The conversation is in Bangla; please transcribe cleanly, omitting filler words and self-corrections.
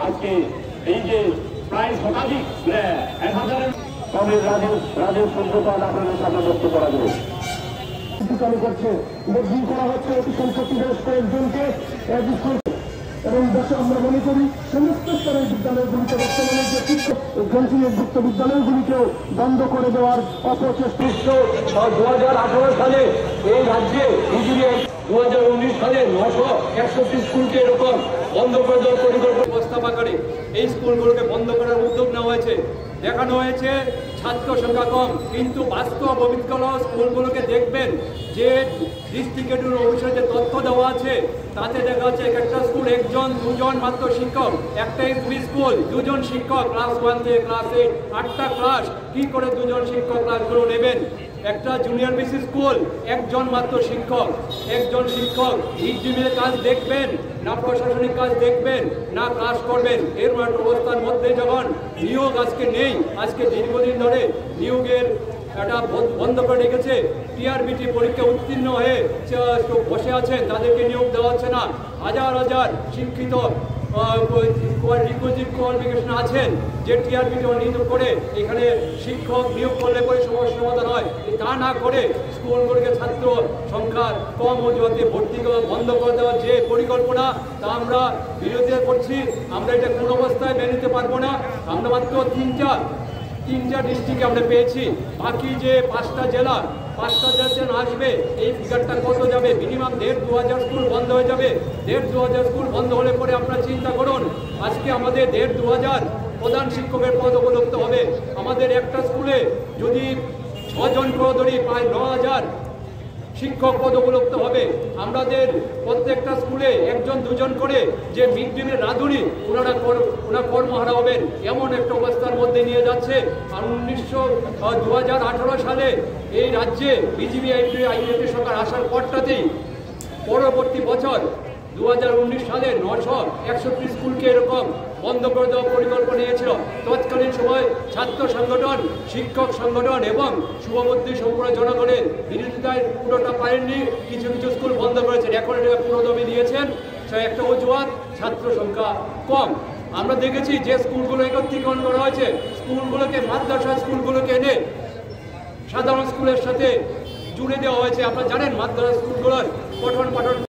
আজকে এই যে প্রায় শতাধিক 1000-এর রাজেশ সভ্যতা আপনাদের সামনে বক্তব্য করা যাবে চালু করছে বদলি করা হচ্ছে অতি সংখ্যক কয়েকজনকে এবং দেশে আমরা মনে করি সমস্ত স্তরের বিদ্যালয়গুলিতে বর্তমানে যে শিক্ষক গ্রন্থিযুক্ত বিদ্যালয়গুলিকেও বন্ধ করে দেওয়ার অপচেষ্টা 2018 সালে এই রাজ্যে 2019 সালে 961 স্কুলকে এরকম বন্ধ করে দেওয়ার পরিকল্পনা প্রস্তাব আকারে এই স্কুলগুলোকে বন্ধ করার উদ্যোগ নেওয়া হয়েছে। দেখানো হয়েছে ছাত্র সংখ্যা কম, কিন্তু বাস্তব অভিজ্ঞতা স্কুলগুলোকে দেখবেন যে ডিস্ট্রিক্ট অফিসের যে তথ্য দেওয়া আছে তাতে দেখা যাচ্ছে একটা স্কুল 1-2 মাত্র শিক্ষক, একটা এসবি স্কুল 2 শিক্ষক, ক্লাস 1 থেকে ক্লাস 8 8টা ক্লাস, কি করে 2 শিক্ষক ক্লাসগুলো নেবেন? একটা জুনিয়র বিসি স্কুল 1 মাত্র শিক্ষক, 1 শিক্ষক মিড ডে মিলের কাজ দেখবেন না, প্রশাসনিক কাজ দেখবেন না, ক্লাস করবেন। এর অবস্থার মধ্যে যখন নিয়োগ আজকে নেই, আজকে দীর্ঘদিন ধরে নিয়োগের একটা বন্ধ করে রেখেছে, টিআরবিটি পরীক্ষা উত্তীর্ণ হয়ে বসে আছেন, তাদেরকে নিয়োগ দেওয়া হচ্ছে না। হাজার হাজার শিক্ষিত কোয়ালিফিকেশন আছেন যে টিআরবিটি নিয়োগ করে এখানে শিক্ষক নিয়োগ করলে পরে সমস্যার সমাধান হয়, তা না করে স্কুলগুলোকে ছাত্র সংখ্যা কম অজুহাতে ভর্তি বন্ধ করে দেওয়ার যে পরিকল্পনা, তা আমরা বিরোধিতা করছি। আমরা এটা কোন অবস্থায় মেনে নিতে পারবো না। আমরা মাত্র তিনটা ডিস্ট্রিক্টে আমরা পেয়েছি, বাকি যে 5টা জেলা আসবে, এই ফিগারটা কত যাবে? মিনিমাম 1,500-2,000 স্কুল বন্ধ হয়ে যাবে। 1,500-2,000 স্কুল বন্ধ হলে পরে আপনারা চিন্তা করুন, আজকে আমাদের 1,500-2,000 প্রধান শিক্ষকের পদ উপলব্ধ হবে। আমাদের একটা স্কুলে যদি 6 জন করে ধরি, প্রায় 9,000 শিক্ষক পদ উপলব্ধ হবে। আমাদের প্রত্যেকটা স্কুলে 1-2 করে যে মিড ডে মিল রাঁধুনি, ওনারা কর্মহারা হবেন, এমন একটা অবস্থার মধ্যে নিয়ে যাচ্ছে। আর 2018 সালে এই রাজ্যে বিজেপি আইডেন্টি সরকার আসার পরটাতেই পরবর্তী বছর 2019 সালে 961 স্কুলকে এরকম বন্ধ করে দেওয়ার পরিকল্পনা নিয়েছিল। তৎকালীন সময় ছাত্র সংগঠন, শিক্ষক সংগঠন এবং শুভবুদ্ধি সম্পূর্ণ জনগণের বিরোধিতায় পুরোটা পারেননি, কিছু স্কুল বন্ধ করেছেন, এখন এটা পুরোদমে দিয়েছেন। সে একটা অজুহাত, ছাত্র সংখ্যা কম। আমরা দেখেছি যে স্কুলগুলো একত্রীকরণ করা হয়েছে, স্কুলগুলোকে মাদ্রাসা স্কুলগুলোকে এনে সাধারণ স্কুলের সাথে জুড়ে দেওয়া হয়েছে। আপনারা জানেন মাদ্রাসা স্কুলগুলোর পঠন পাঠন